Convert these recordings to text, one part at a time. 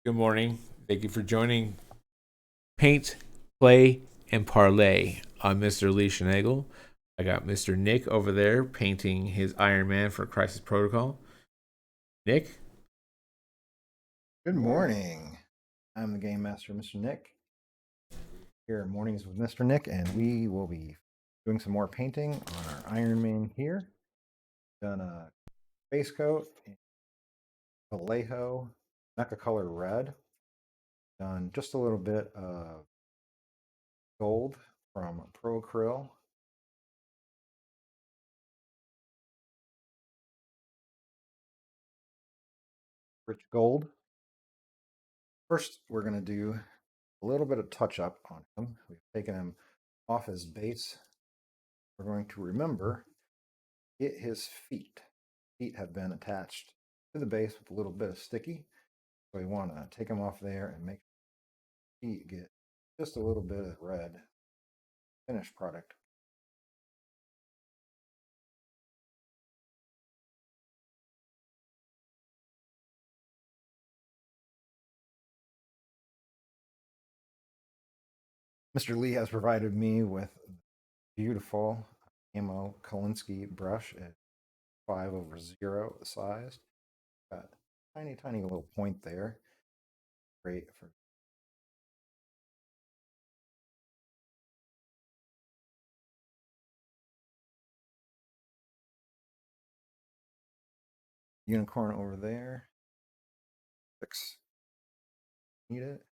Good morning. Thank you for joining Paint, Play, and Parlay. I'm Mr. Lee Schnagel. I got Mr. Nick over there painting his Iron Man for Crisis Protocol. Nick? Good morning. I'm the Game Master, MrNick. Here are Mornings with MrNick, and we will be doing some more painting on our Iron Man here. Done a base coat in Vallejo, Mecha Color Red. Done just a little bit of gold from Pro Acryl. Rich gold. First, we're going to do a little bit of touch up on him. We've taken him off his base. We're going to remember get his feet. Feet have been attached to the base with a little bit of sticky. So we want to take them off there and make feet get just a little bit of red finished product. Mr. Lee has provided me with beautiful Camo Kolinsky brush at 5/0 size. Got a tiny little point there. Great for unicorn over there. 6. Need it.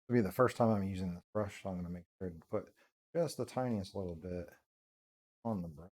It'll be the first time I'm using this brush, so I'm going to make sure to put just the tiniest little bit on the brush.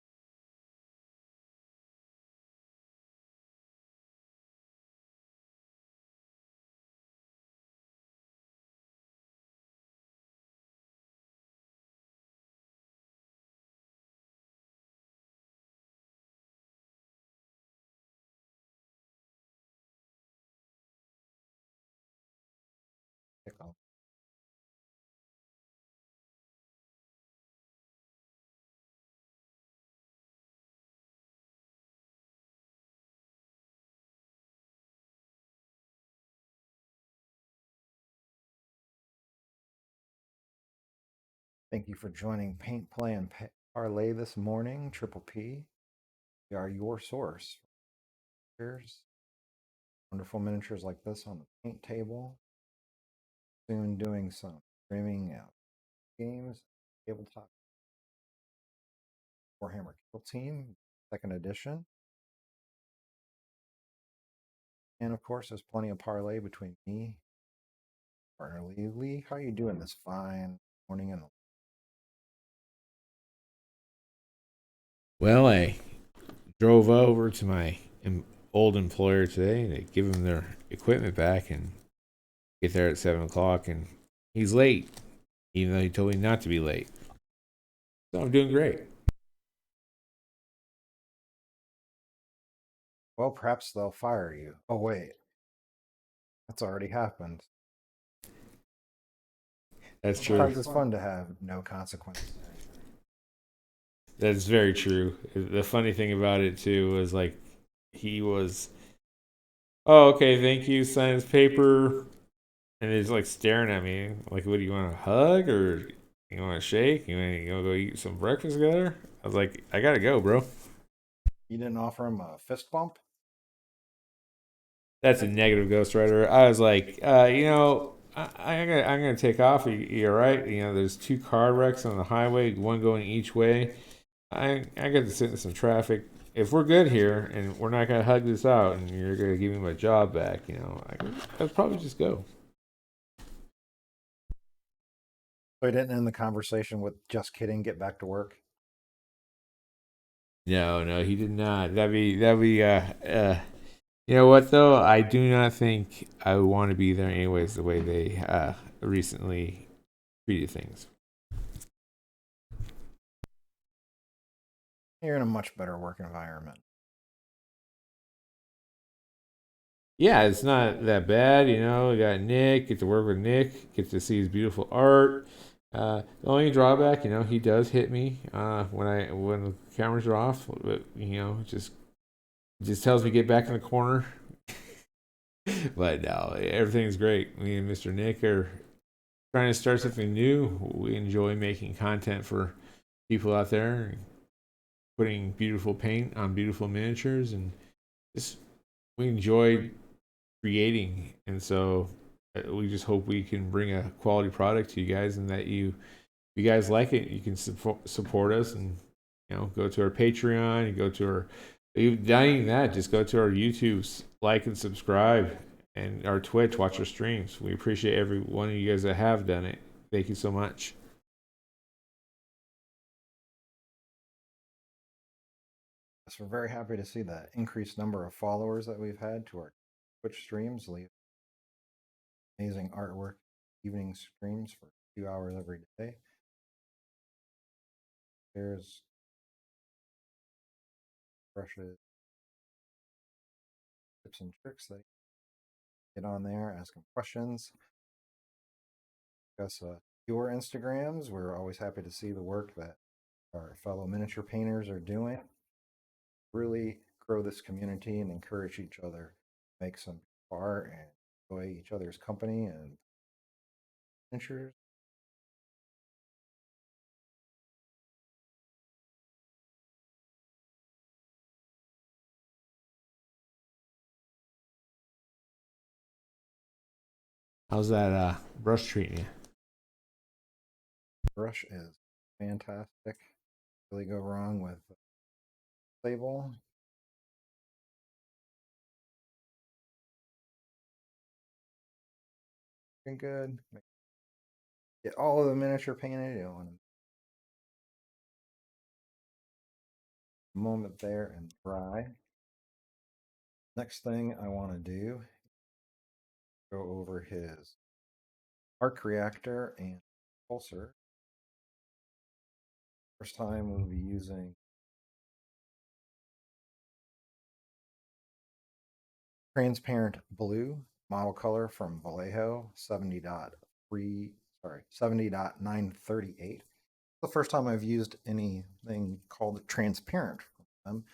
Thank you for joining Paint, Play, and Parlay this morning. Triple P. We are your source. Here's wonderful miniatures like this on the paint table. Soon doing some streaming games, tabletop Warhammer Kill Team, second edition. And of course, there's plenty of parlay between me, partner Lee. Lee, how are you doing this fine morning? And Well, I drove over to my old employer today to give them their equipment back and get there at 7 o'clock, and he's late, even though he told me not to be late. So I'm doing great. well, perhaps they'll fire you. Oh wait, that's already happened. That's true. Sometimes it's fun to have no consequences. That's very true. The funny thing about it, too, was like he was, oh, okay, thank you, sign this paper. And he's like staring at me, like, what do you want, a hug or you want to shake? You want to go eat some breakfast together? I was like, I gotta go, bro. You didn't offer him a fist bump? That's a negative ghostwriter. I was like, I'm gonna take off. You're right. You know, there's two car wrecks on the highway, one going each way. I got to sit in some traffic. If we're good here and we're not gonna hug this out, and you're gonna give me my job back, I'd probably just go. So he didn't end the conversation with just kidding, get back to work. No, no, he did not. You know what though? I do not think I would want to be there anyways. The way they recently treated things. You're in a much better work environment. Yeah, it's not that bad. You know, we got Nick. Get to work with Nick. Get to see his beautiful art. The only drawback, he does hit me when the cameras are off, but just tells me get back in the corner. But no, everything's great. Me and MrNick are trying to start something new. We enjoy making content for people out there, putting beautiful paint on beautiful miniatures, and just we enjoy creating. And so we just hope we can bring a quality product to you guys, and that you guys like it, you can support us, and go to our Patreon, you go to our, not even that, just go to our YouTube's, like and subscribe, and our Twitch, watch our streams. We appreciate every one of you guys that have done it. Thank you so much. So we're very happy to see the increased number of followers that we've had to our Twitch streams. Leave amazing artwork, evening streams for 2 hours every day. There's brushes, tips and tricks that get on there, ask them questions, discuss your Instagrams. We're always happy to see the work that our fellow miniature painters are doing. Really grow this community and encourage each other, make some art and enjoy each other's company and miniatures. How's that brush treating you? Brush is fantastic. Really go wrong with Sable. Looking good. Get all of the miniature painted on a moment there and dry. Next thing I want to do, go over his arc reactor and pulsar. First time we'll be using transparent blue model color from Vallejo 70.938. The first time I've used anything called transparent from them.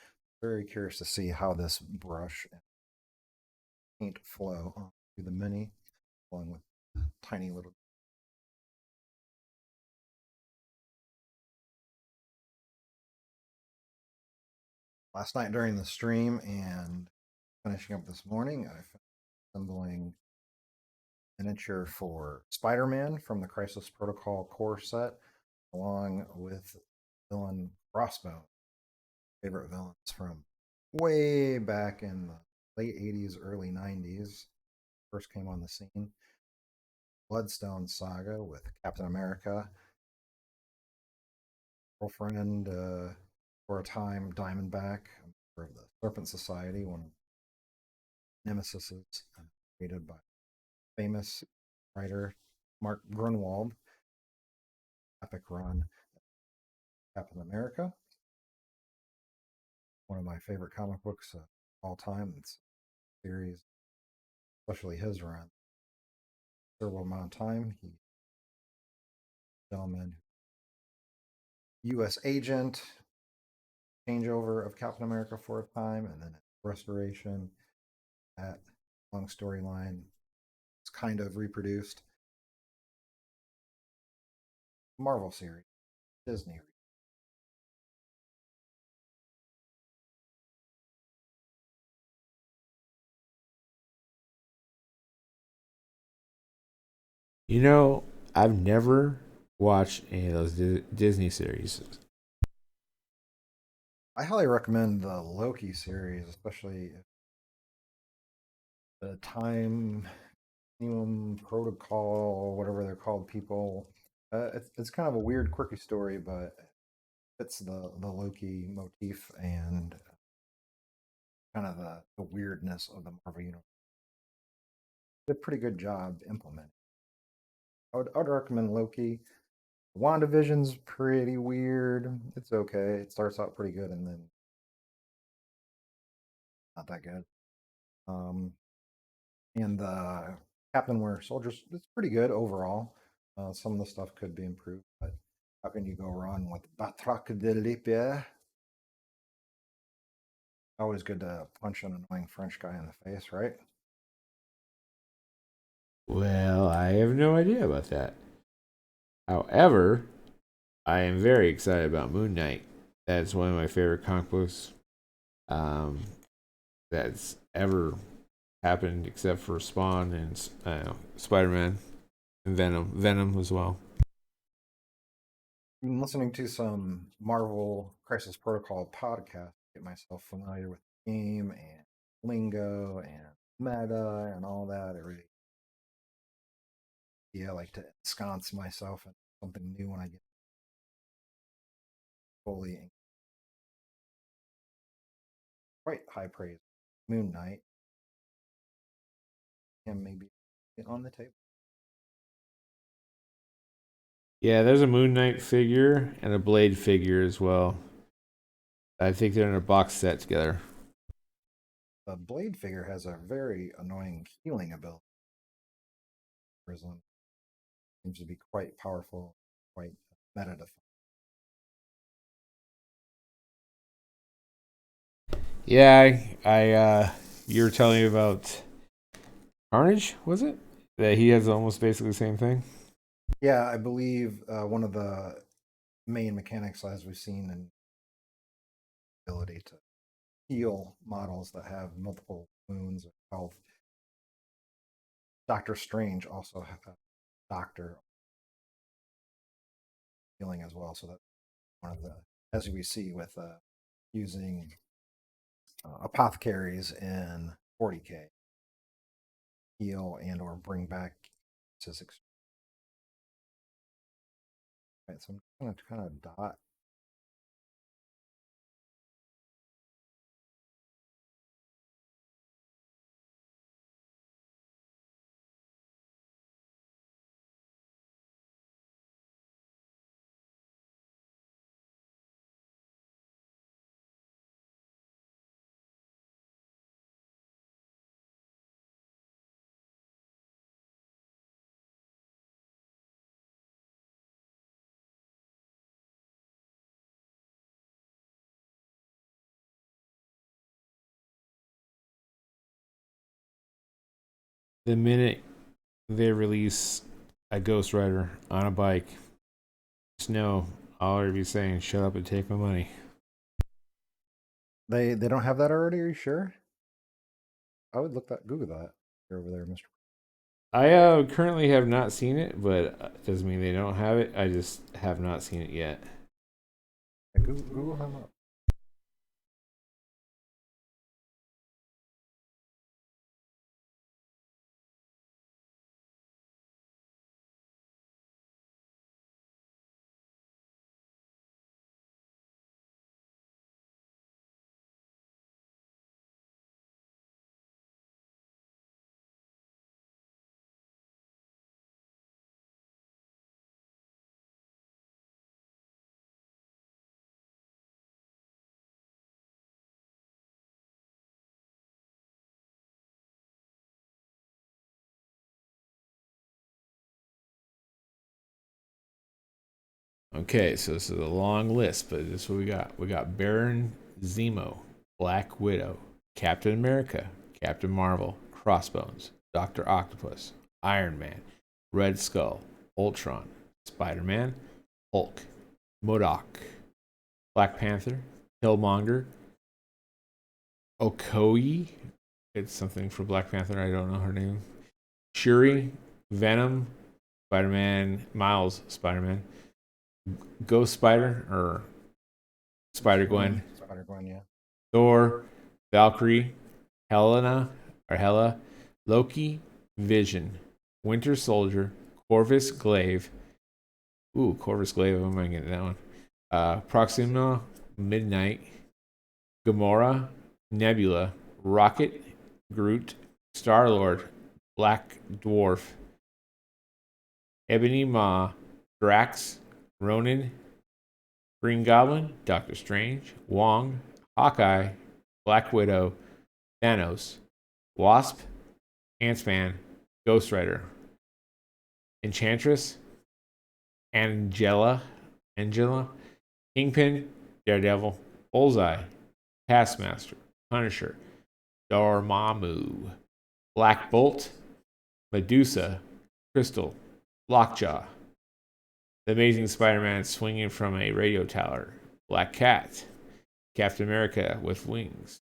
Very curious to see how this brush and paint flow onto the mini, along with tiny little. Last night during the stream and finishing up this morning, I finished assembling miniature for Spider-Man from the Crisis Protocol core set, along with villain Crossbone, favorite villains from way back in the late 80s, early 90s. First came on the scene. Bloodstone saga with Captain America, girlfriend for a time, Diamondback, member of the Serpent Society, one of Nemesis created by famous writer Mark Grunwald. Epic run, Captain America, one of my favorite comic books of all time. It's a series, especially his run. Considerable amount of time. He, gentleman, U.S. agent, changeover of Captain America for a time, and then restoration. That long storyline is kind of reproduced. Marvel series, Disney. You know, I've never watched any of those Disney series. I highly recommend the Loki series, especially the time continuum protocol, whatever they're called, people. It's kind of a weird, quirky story, but fits the Loki motif and kind of the weirdness of the Marvel universe. Did a pretty good job implementing. I would recommend Loki. WandaVision's pretty weird. It's okay. It starts out pretty good and then not that good. And the Captain Winter Soldier, it's pretty good overall. Some of the stuff could be improved, but how can you go wrong with Batrac de Lipia? Always good to punch an annoying French guy in the face, right? Well, I have no idea about that. However, I am very excited about Moon Knight. That's one of my favorite comic books um, that's ever happened, except for Spawn and Spider-Man and Venom as well. I've been listening to some Marvel Crisis Protocol podcast to get myself familiar with the game and lingo and meta and all that. I like to ensconce myself in something new when I get fully quite high praise. Moon Knight and maybe on the table. Yeah, there's a Moon Knight figure and a Blade figure as well. I think they're in a box set together. The Blade figure has a very annoying healing ability. Prism seems to be quite powerful, quite meta defensive. Yeah, you were telling me about Carnage, was it? That he has almost basically the same thing. Yeah, I believe one of the main mechanics, as we've seen, in ability to heal models that have multiple wounds or health. Doctor Strange also has a doctor healing as well. So that's one of the, as we see with using apothecaries in 40K, heal and or bring back statistics. Right, so I'm going to kind of dot. The minute they release a Ghost Rider on a bike, just know I'll already be saying, "Shut up and take my money." They don't have that already. Are you sure? I would look that Google that. You're over there, Mister. I currently have not seen it, but doesn't mean they don't have it. I just have not seen it yet. Google him up. Okay, so this is a long list, but this is what we got. We got Baron Zemo, Black Widow, Captain America, Captain Marvel, Crossbones, Doctor Octopus, Iron Man, Red Skull, Ultron, Spider Man, Hulk, MODOK, Black Panther, Killmonger, Okoye. It's something for Black Panther. I don't know her name. Shuri, Venom, Spider Man, Miles, Spider Man, Ghost Spider or Spider Gwen, Spider Gwen, yeah. Thor, Valkyrie, Helena or Hela, Loki, Vision, Winter Soldier, Corvus Glaive. Ooh, Corvus Glaive. I'm gonna get that one. Proxima, Midnight, Gamora, Nebula, Rocket, Groot, Star Lord, Black Dwarf, Ebony Maw, Drax, Ronan, Green Goblin, Doctor Strange, Wong, Hawkeye, Black Widow, Thanos, Wasp, Ant-Man, Ghost Rider, Enchantress, Angela, Kingpin, Daredevil, Bullseye, Taskmaster, Punisher, Dormammu, Black Bolt, Medusa, Crystal, Lockjaw, The Amazing Spider-Man swinging from a radio tower, Black Cat, Captain America with wings.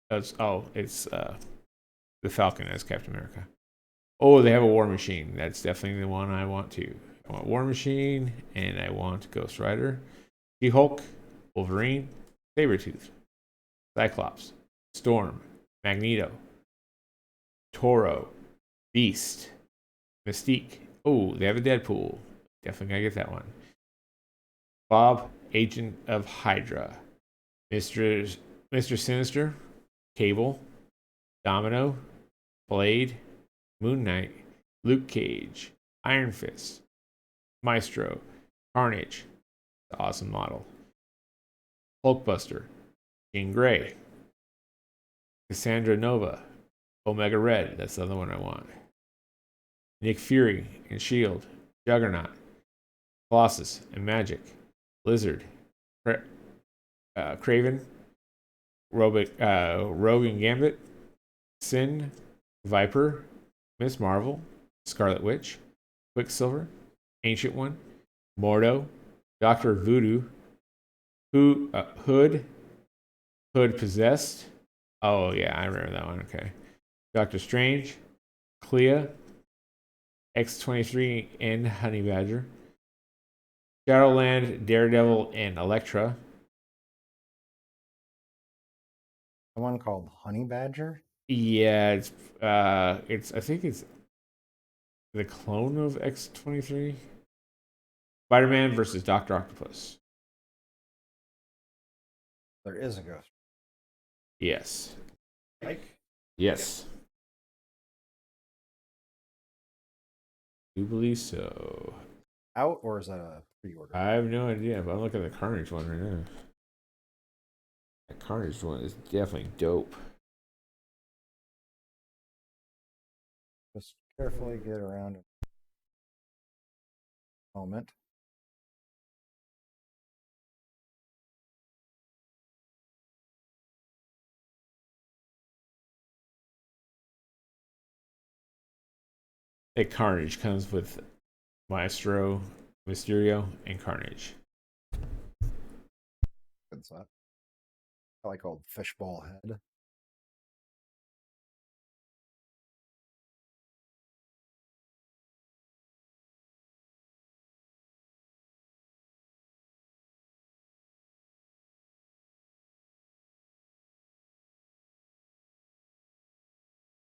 It's the Falcon as Captain America. Oh, they have a War Machine. That's definitely the one I want to. I want War Machine, and I want Ghost Rider, She-Hulk, Wolverine, Sabretooth, Cyclops, Storm, Magneto, Toro, Beast, Mystique. Oh, they have a Deadpool. Definitely gotta get that one. Bob, Agent of Hydra, Mister Mister Sinister, Cable, Domino, Blade, Moon Knight, Luke Cage, Iron Fist, Maestro, Carnage, the awesome model, Hulkbuster, Jean Grey, Cassandra Nova, Omega Red, that's the other one I want. Nick Fury and Shield, Juggernaut, Colossus and Magic, Lizard, Craven, Rogue and Gambit, Sin, Viper, Miss Marvel, Scarlet Witch, Quicksilver, Ancient One, Mordo, Doctor Voodoo, Hood, Hood Possessed. Oh yeah, I remember that one. Okay, Doctor Strange, Clea, X-23 and Honey Badger, Shadowland, Daredevil, and Elektra. The one called Honey Badger? Yeah, it's I think it's the clone of X-23. Spider-Man versus Doctor Octopus. There is a ghost. Yes. Like? Yes. I do believe so. Out, or is that a pre-order? I have no idea, but I'm looking at the Carnage one right now. That Carnage one is definitely dope. Just carefully get around in a moment. That Carnage comes with Maestro, Mysterio, and Carnage. Good stuff. Probably called Fishbowl Head.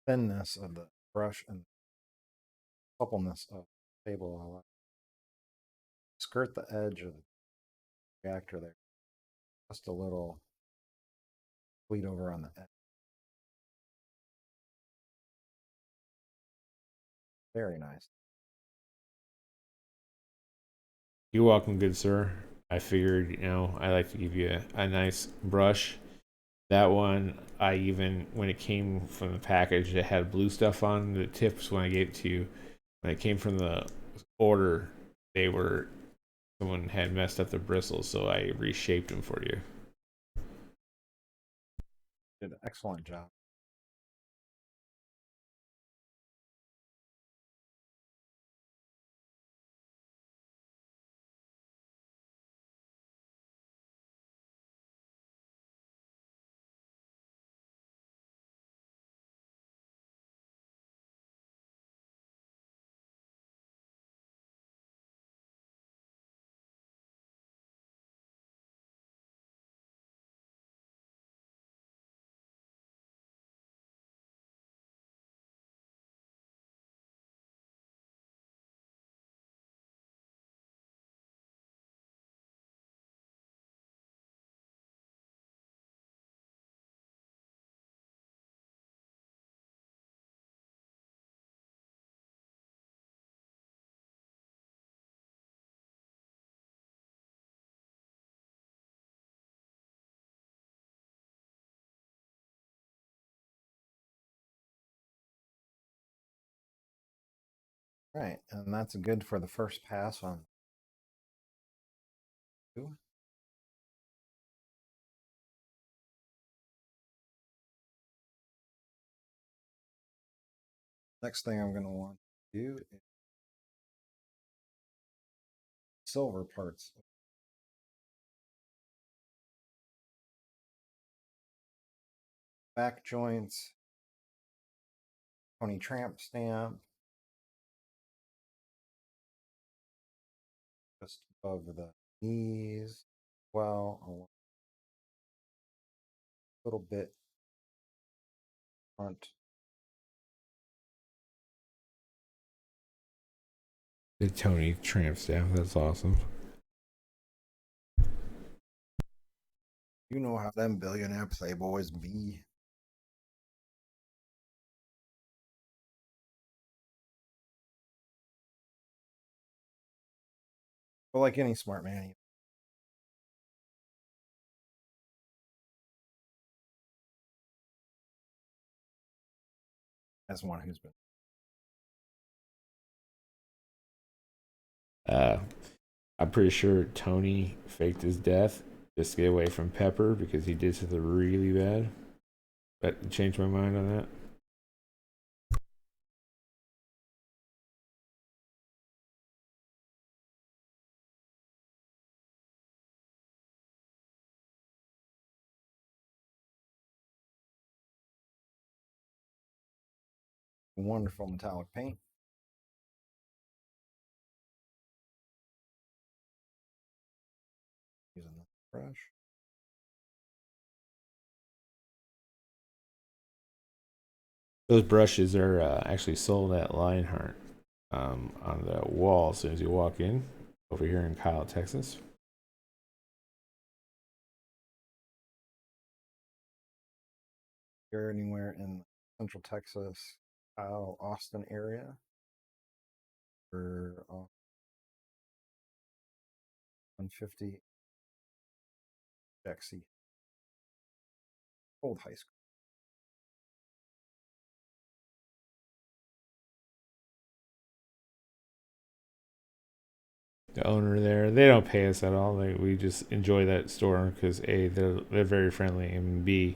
Thinness of the brush and suppleness of the table. I'll skirt the edge of the reactor there. Just a little bleed over on the edge. Very nice. You're welcome, good sir. I figured, I like to give you a nice brush. That one, I even, when it came from the package, it had blue stuff on the tips when I gave it to you. When it came from the order, someone had messed up the bristles, so I reshaped them for you. Did an excellent job. Right, and that's good for the first pass on Next thing I'm going to want to do is silver parts. Back joints, Tony Tramp stamp, just above the knees. Well, a little bit front. The Tony Tramp staff. That's awesome. You know how them billionaire playboys be. But like any smart man, as one who's been. Uh, I'm pretty sure Tony faked his death just to get away from Pepper because he did something really bad. But changed my mind on that. Wonderful metallic paint. Using the brush. Those brushes are actually sold at Lionheart on the wall as soon as you walk in over here in Kyle, Texas. If you're anywhere in Central Texas, Kyle, Austin area, or 150 Jackson, old high school. The owner there, they don't pay us at all. We just enjoy that store because A, they're very friendly, and B,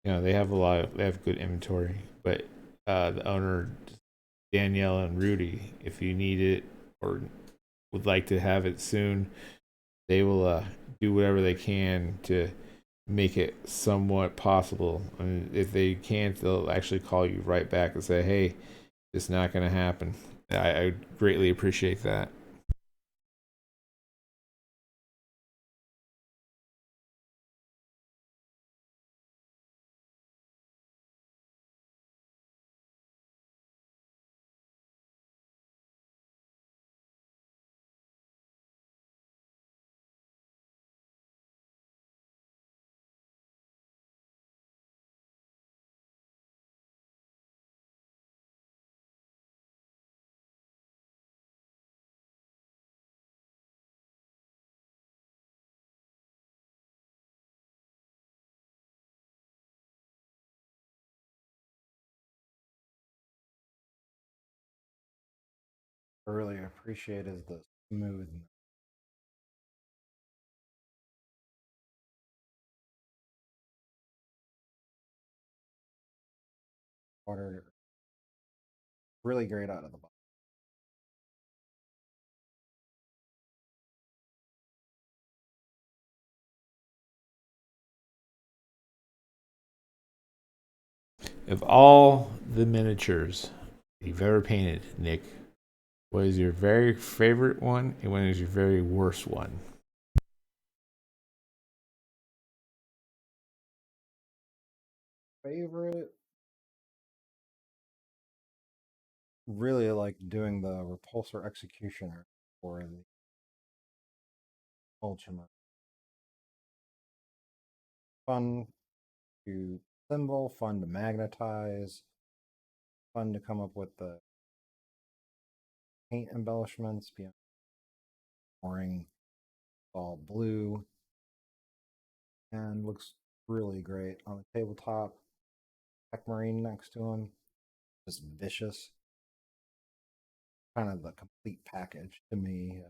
they have they have good inventory. But the owner, Danielle and Rudy, if you need it or would like to have it soon, they will do whatever they can to make it somewhat possible. And if they can't, they'll actually call you right back and say, "Hey, it's not going to happen." I greatly appreciate that. I really appreciate is the smooth. Water really great out of the box. Of all the miniatures you've ever painted, Nick, what is your very favorite one and what is your very worst one? Favorite, really like doing the repulsor executioner for the ultimate. Fun to symbol, fun to magnetize, fun to come up with the paint embellishments, beyond boring, all blue, and looks really great on the tabletop. Tech Marine next to him, just vicious. Kind of the complete package to me.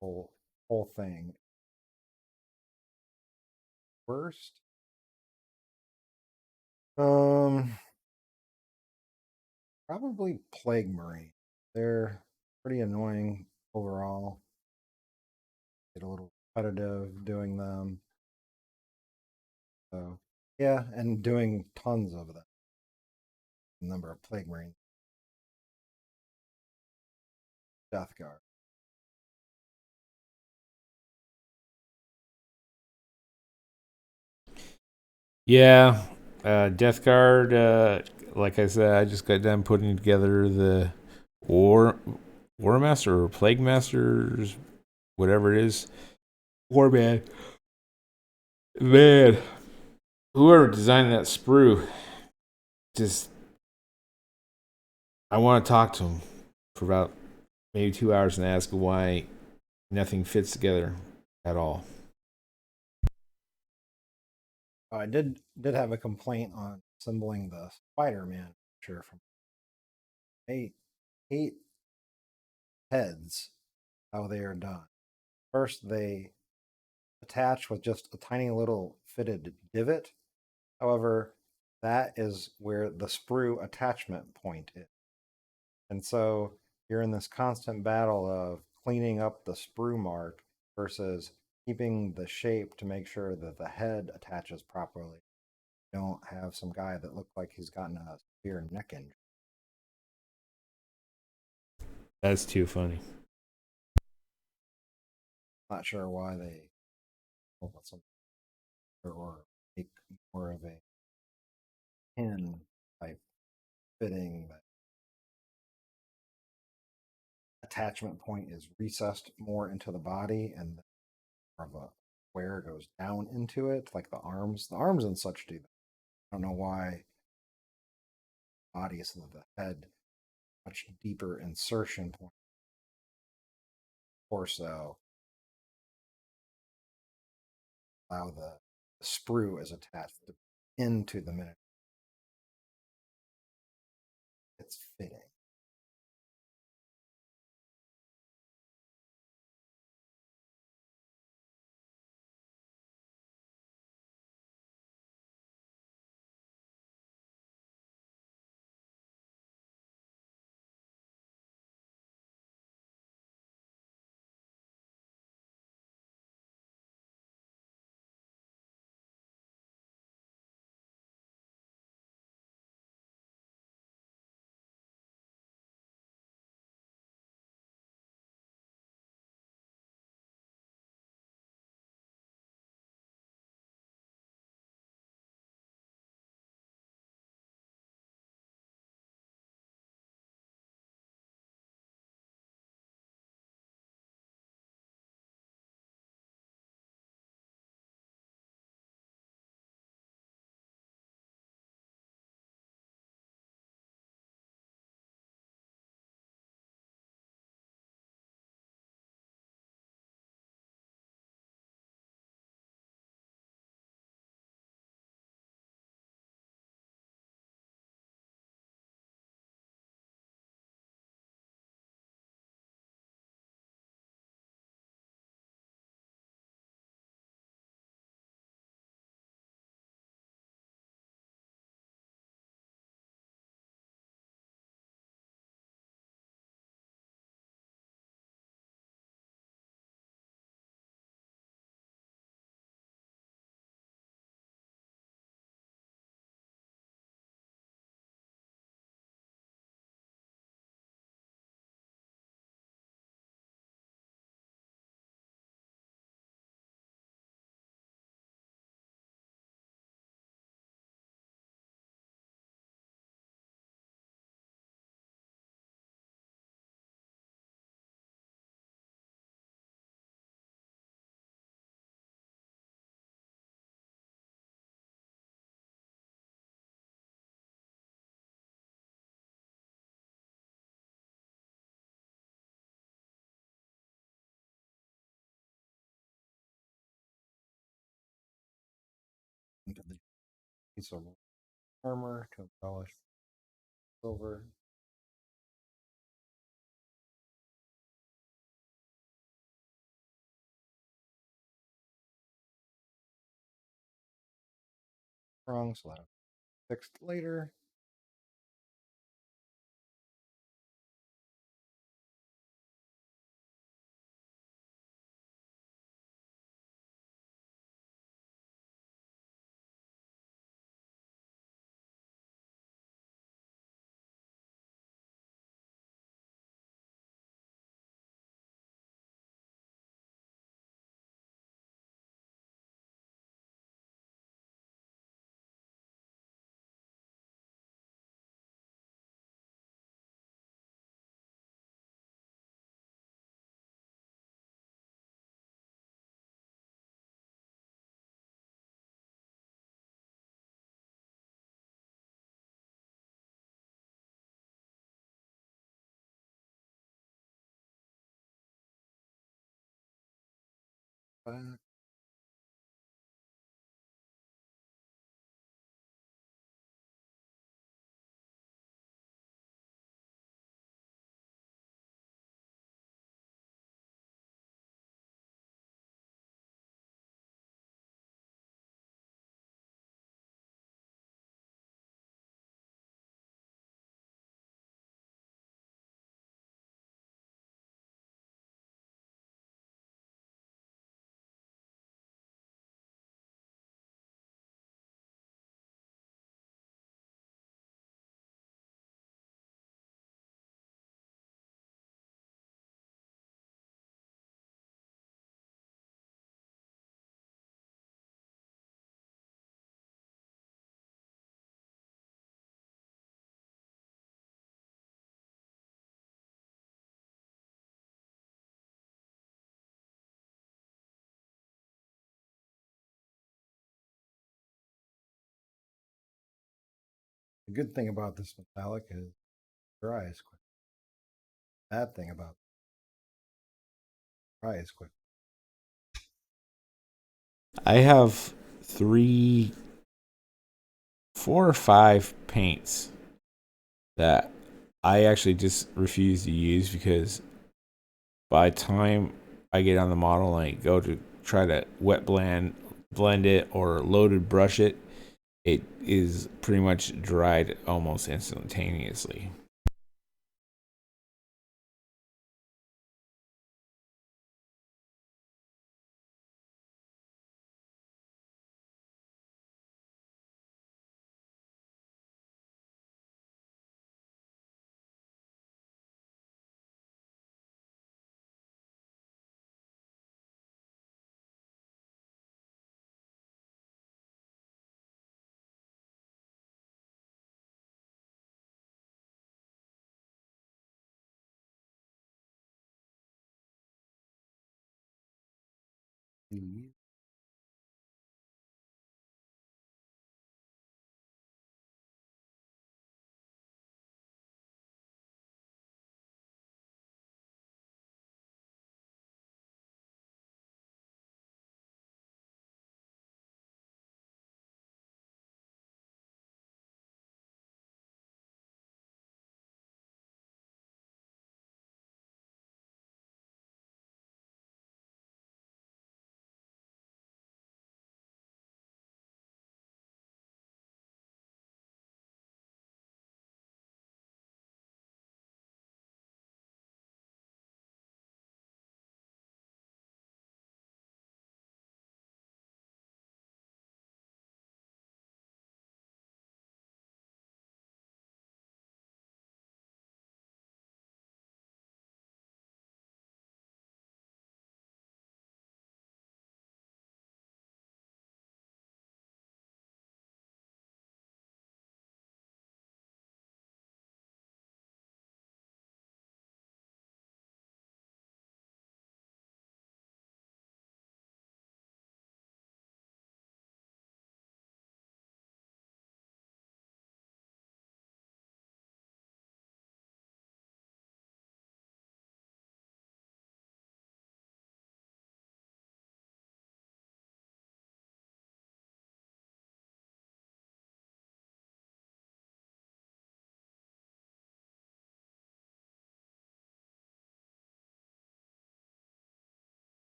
Whole whole thing. Worst, um, probably plague marine. They're pretty annoying overall. Get a little repetitive doing them. So yeah, and doing tons of them. Number of plague marine death guard. Yeah, Death Guard. Like I said, I just got done putting together the War War Master or Plague Masters, whatever it is. Warband. Man, whoever designed that sprue, just I want to talk to him for about maybe 2 hours and ask why nothing fits together at all. I did have a complaint on assembling the Spider-Man picture from eight eight heads, how they are done. First, they attach with just a tiny little fitted divot. However, that is where the sprue attachment point is. And so you're in this constant battle of cleaning up the sprue mark versus keeping the shape to make sure that the head attaches properly. You don't have some guy that looked like he's gotten a severe neck injury. That's too funny. Not sure why they go with some or make more of a pin type fitting that attachment point is recessed more into the body and more of a square goes down into it, like the arms. The arms and such do that. I don't know why body so that the head much deeper insertion point torso allow the sprue is attached into the minute it's fitting. Into the piece of armor to embellish silver. wrong, so that'll be fixed later. Back. The good thing about this metallic is it dries quick. Bad thing about it dries quick. I have four or five paints that I actually just refuse to use because by the time I get on the model and I go to try to blend it or loaded brush it, it is pretty much dried almost instantaneously. These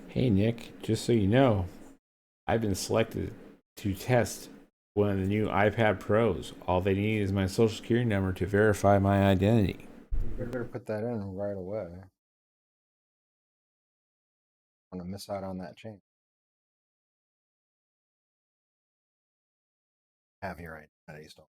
Hey Nick, just so you know, I've been selected to test one of the new iPad Pros. All they need is my social security number to verify my identity. You better put that in right away. I'm gonna miss out on that change. Have your identity still.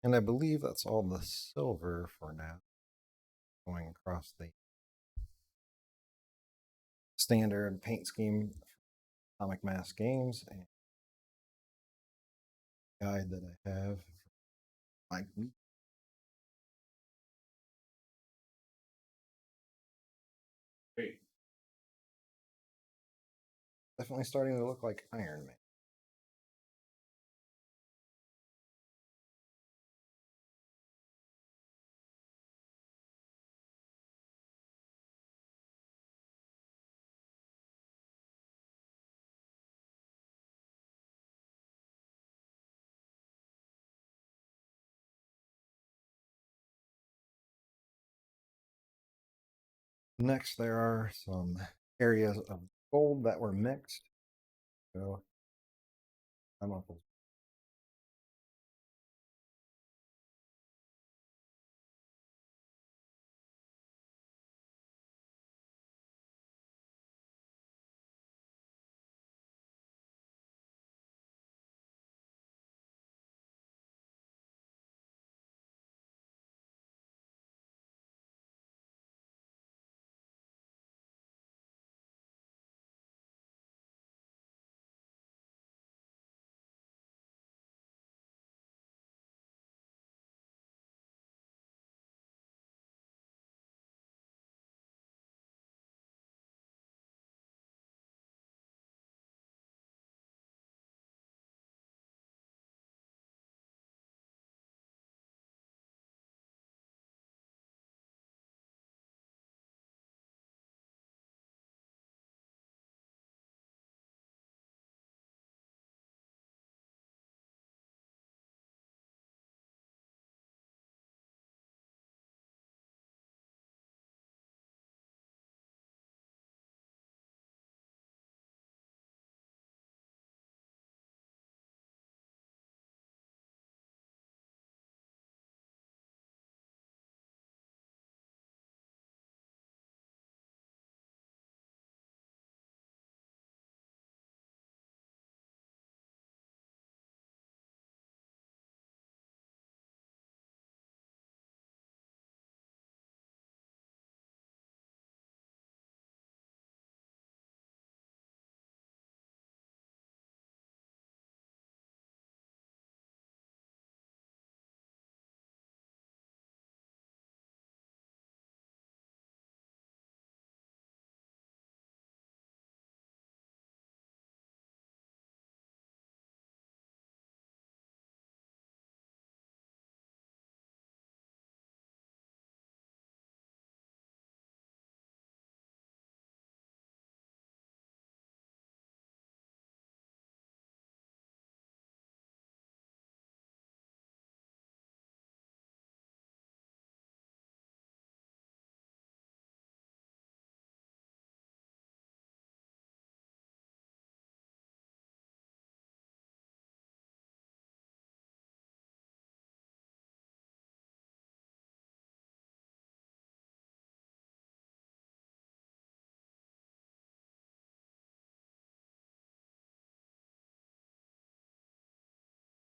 And I believe that's all the silver for now. Going across the standard paint scheme, Atomic Mass Games, and guide that I have. Like Great. definitely starting to look like Iron Man. Next, there are some areas of gold that were mixed. So I'm up.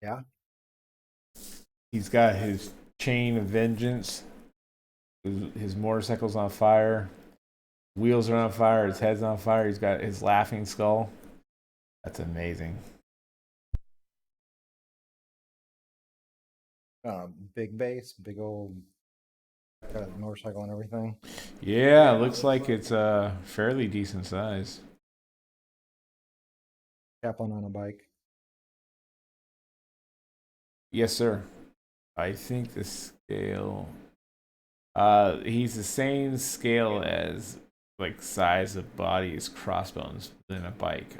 Yeah. He's got his chain of vengeance. His motorcycle's on fire. Wheels are on fire. His head's on fire. He's got his laughing skull. That's amazing. Big base, big old got a motorcycle and everything. Yeah, looks like it's fairly decent size. Chaplain on a bike. Yes, sir. I think the scale. He's the same scale as like size of body as Crossbones than a bike.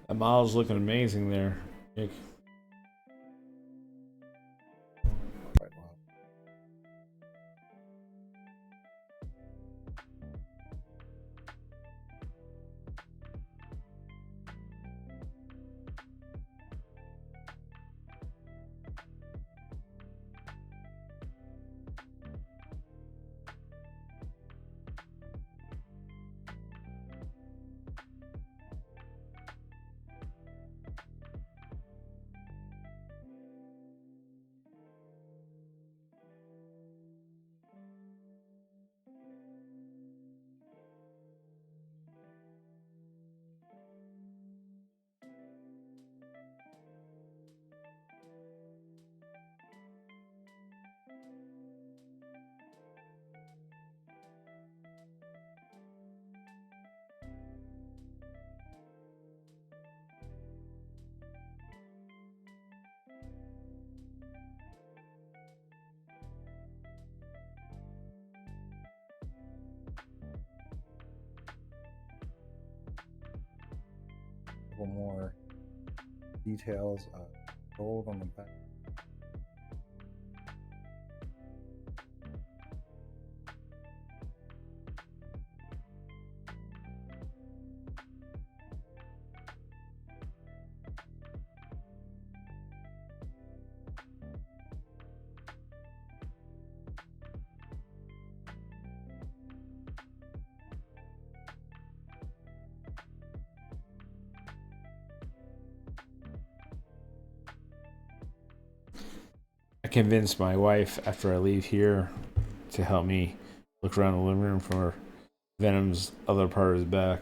The model's looking amazing there, Nick. Quite well. A couple more details of gold on the back. I convinced my wife after I leave here to help me look around the living room for Venom's other part of his back.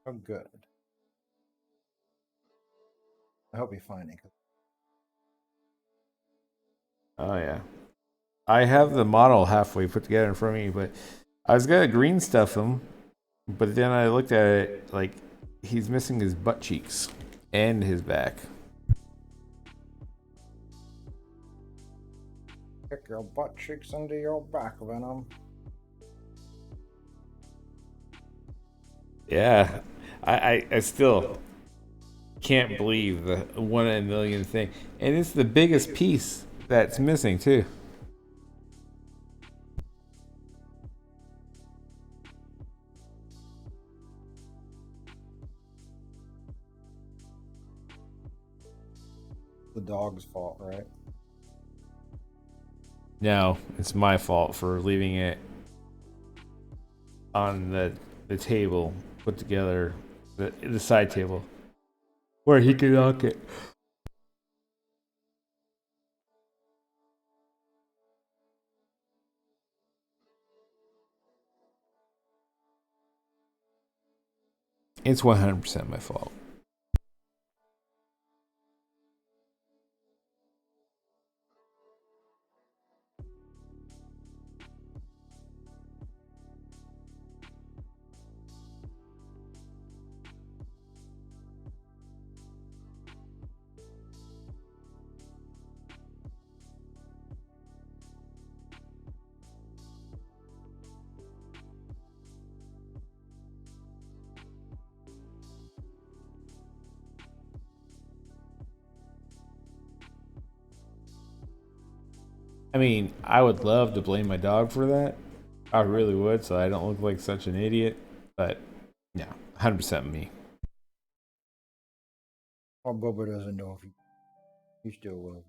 Oh, good. I hope you find it. Oh yeah, I have the model halfway put together in front of me, but I was gonna green stuff him, but then I looked at it like he's missing his butt cheeks and his back. Kick your butt cheeks into your back, Venom. Yeah, I still can't believe the 1 in a million thing, and it's the biggest piece that's missing too. The dog's fault, right? No, it's my fault for leaving it on the table put together, the side table where he could knock it. It's 100% my fault. I mean, I would love to blame my dog for that. I really would, so I don't look like such an idiot. But no, 100% me. Oh, Bubba doesn't know if he still will.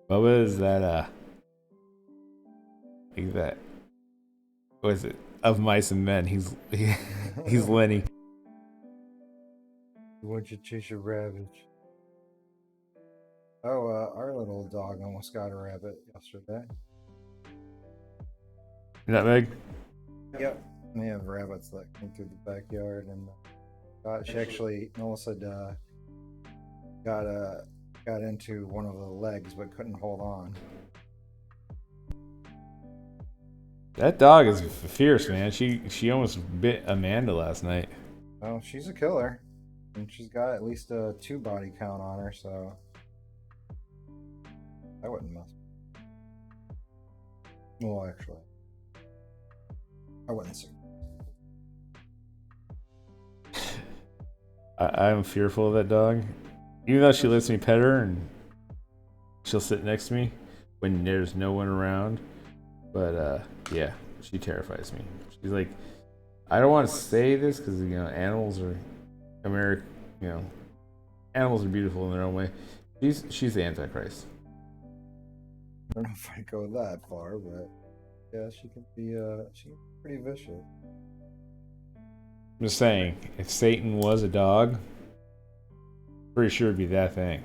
Bubba is that like that? What is it? Of Mice and Men. He's Lenny. Why don't you chase a rabbit? Oh, our little dog almost got a rabbit yesterday. Nutmeg. Yep. We have rabbits that come through the backyard, and she actually, Melissa, got into one of the legs but couldn't hold on. That dog is fierce, man. She almost bit Amanda last night. Oh, she's a killer, and she's got at least a 2 body count on her, so I wouldn't mess. Well, actually, I wouldn't say. I'm fearful of that dog. Even though she lets me pet her and she'll sit next to me when there's no one around. But yeah, she terrifies me. She's like, I don't want to say this because animals are American. You know, animals are beautiful in their own way. She's the Antichrist. I don't know if I'd go that far, but yeah, she can be pretty vicious. I'm just saying, if Satan was a dog, pretty sure it'd be that thing.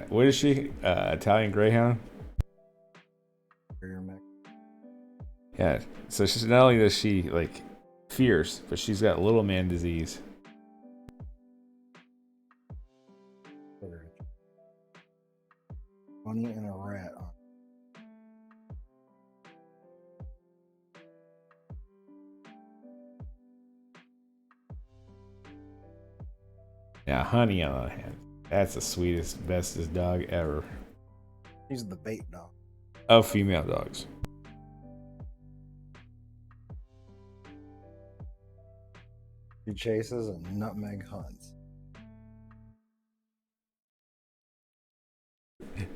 What is she? Italian Greyhound? Yeah. So she's not only does she like fierce, but she's got little man disease. Bunny and a rat. Yeah, Honey on the other hand, that's the sweetest, bestest dog ever. He's the bait dog. Of female dogs. He chases and Nutmeg hunts.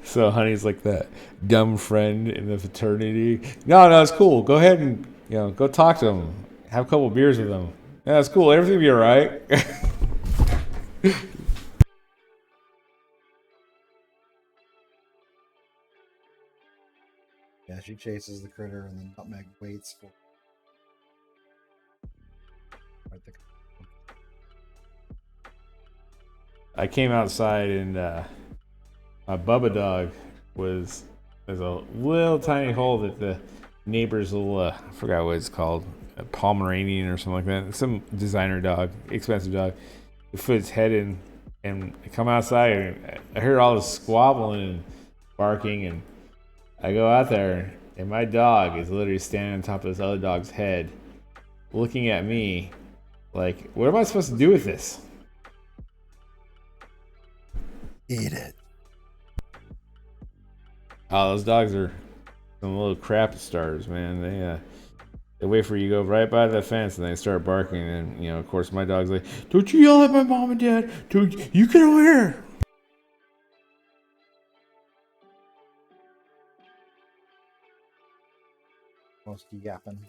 So Honey's like that dumb friend in the fraternity. No, it's cool. Go ahead and go talk to him. Have a couple beers with him. Yeah, it's cool. Everything will be alright. Yeah, she chases the critter and then Nutmeg waits for. I came outside and my Bubba dog was there's a little tiny hole that the neighbor's little I forgot what it's called, a Pomeranian or something like that. Some designer dog, expensive dog. He put its head in, and I come outside and I heard all this squabbling and barking, and I go out there and my dog is literally standing on top of this other dog's head, looking at me like, what am I supposed to do with this? Eat it. Oh, those dogs are some little crap stars, man. They wait for you to go right by the fence and they start barking. And of course, my dog's like, "Don't you yell at my mom and dad! Don't you get over here!" Almost yapping.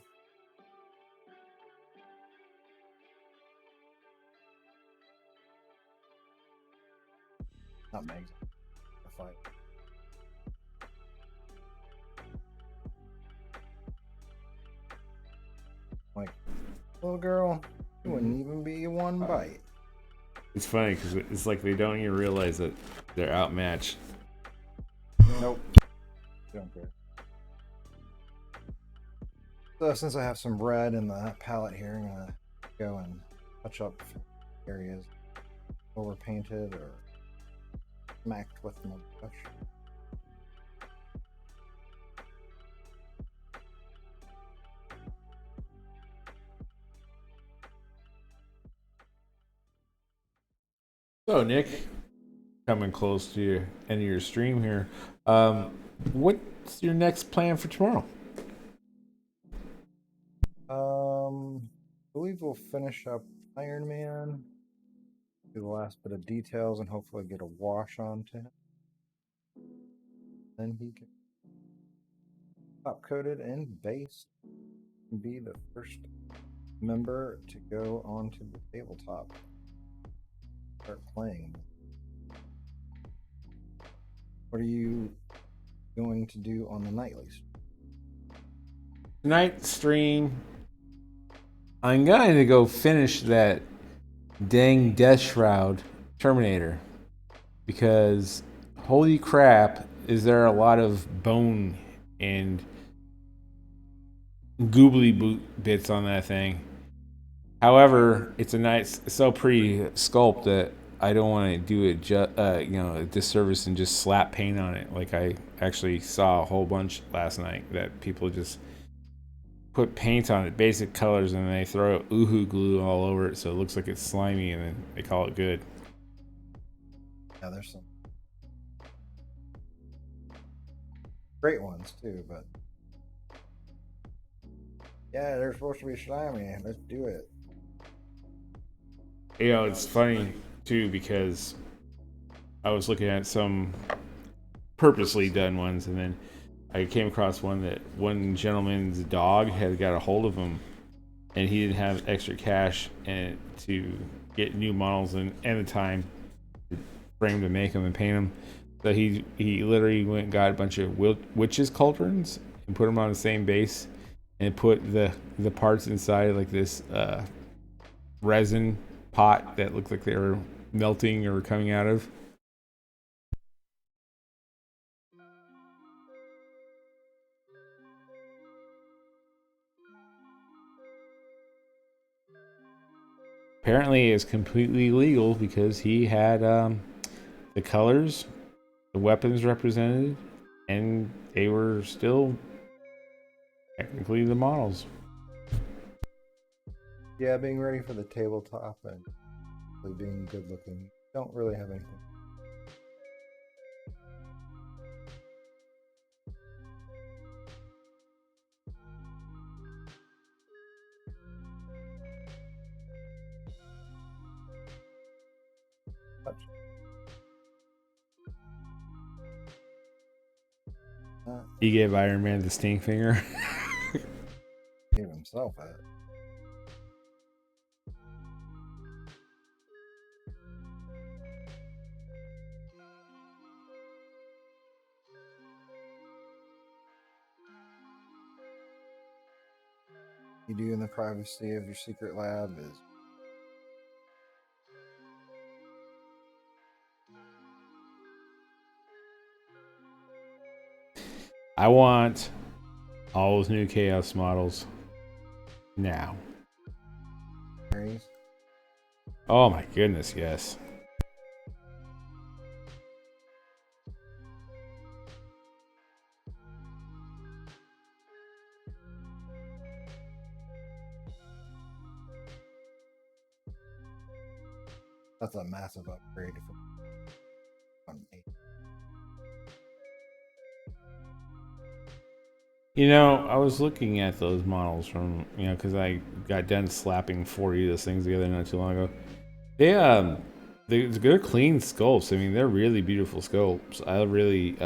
Not Meg's a fight. Like, little girl, it wouldn't even be one bite. It's funny because it's like they don't even realize that they're outmatched. Nope. Don't care. So since I have some red in the palette here, I'm gonna go and touch up areas over painted or smacked with my brush. So, Nick, coming close to your end of your stream here, what's your next plan for tomorrow? I believe we'll finish up Iron Man, do the last bit of details, and hopefully get a wash on to him. Then he can top coated and base and be the first member to go onto the tabletop. Start playing. What are you going to do on the nightly? Tonight stream, I'm going to go finish that dang Death Shroud Terminator because holy crap, is there a lot of bone and goobly boot bits on that thing. However, it's a nice, so pretty sculpt that I don't want to do it a disservice and just slap paint on it. Like I actually saw a whole bunch last night that people just put paint on it, basic colors, and they throw Uhu glue all over it so it looks like it's slimy, and then they call it good. Yeah, there's some great ones too, but yeah, they're supposed to be slimy. Let's do it. It's funny too because I was looking at some purposely done ones, and then I came across one that one gentleman's dog had got a hold of him, and he didn't have extra cash and to get new models and the time to frame to make them and paint them. So he literally went and got a bunch of witches cauldrons and put them on the same base, and put the parts inside like this resin pot that looked like they were melting or coming out of. Apparently, it's completely legal because he had the colors, the weapons represented, and they were still technically the models. Yeah, being ready for the tabletop and being good looking. Don't really have anything. Much. He gave Iron Man the stink finger. Gave himself that. You do in the privacy of your secret lab is I want all those new Chaos models now. Oh my goodness, yes. That's a massive upgrade from 8. You know, I was looking at those models from, you know, because I got done slapping 40 of those things together not too long ago. They're clean sculpts. I mean, they're really beautiful sculpts. I really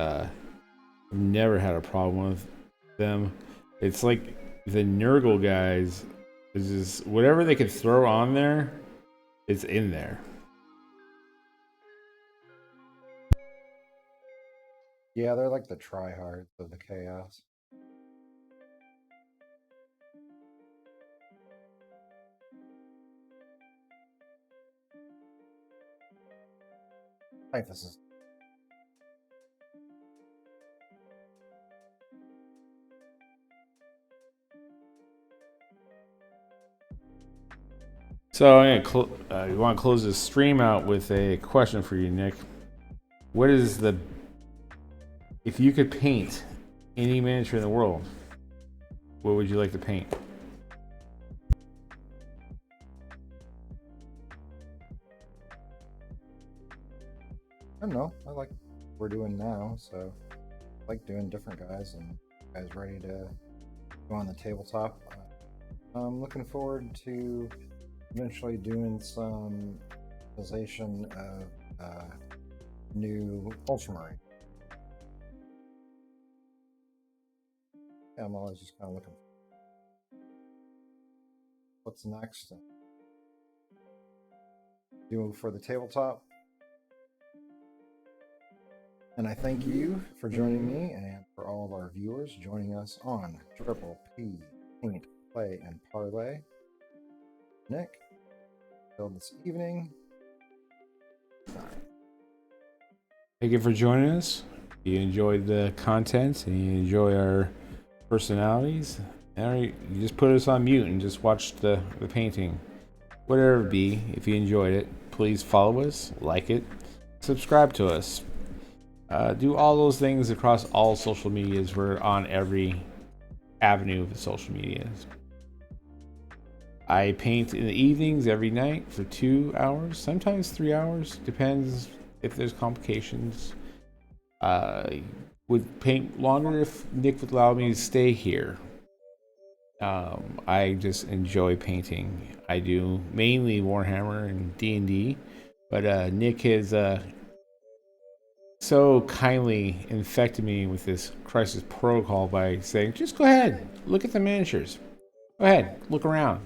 never had a problem with them. It's like the Nurgle guys is just whatever they could throw on there, it's in there. Yeah, they're like the tryhards of the Chaos. Typhus. So you want to close this stream out with a question for you, Nick. What is the if you could paint any miniature in the world, what would you like to paint? I don't know. I like what we're doing now, so I like doing different guys and guys ready to go on the tabletop. I'm looking forward to eventually doing some realization of new Ultramarine. Yeah, I'm always just kind of looking what's next. Do for the tabletop. And I thank you for joining me and for all of our viewers joining us on Triple P Paint, Play, and Parlay. Nick, till this evening. Thank you for joining us. If you enjoyed the content and you enjoy our personalities, you just put us on mute and just watch the painting. Whatever it be, if you enjoyed it, please follow us, like it, subscribe to us. Do all those things across all social medias. We're on every avenue of the social medias. I paint in the evenings every night for 2 hours, sometimes 3 hours, depends if there's complications. Would paint longer if Nick would allow me to stay here. I just enjoy painting. I do mainly Warhammer and D&D, but Nick has so kindly infected me with this crisis protocol by saying, just go ahead, look at the miniatures. Go ahead, look around.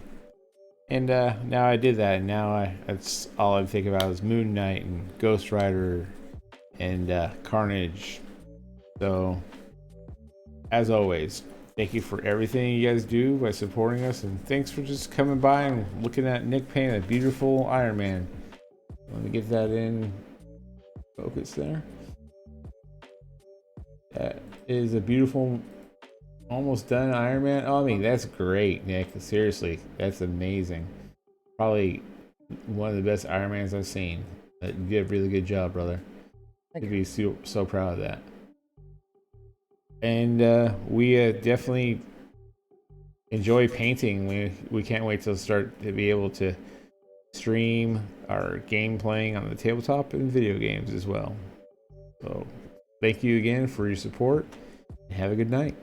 And now I did that, and now that's all I think about is Moon Knight and Ghost Rider and Carnage. So, as always, thank you for everything you guys do by supporting us, and thanks for just coming by and looking at Nick paint a beautiful Iron Man. Let me get that in focus there. That is a beautiful, almost done Iron Man. Oh, I mean, that's great, Nick. Seriously, that's amazing. Probably one of the best Iron Mans I've seen. You did a really good job, brother. I'd be so proud of that. And we definitely enjoy painting. We can't wait to start to be able to stream our game playing on the tabletop and video games as well. So thank you again for your support and have a good night.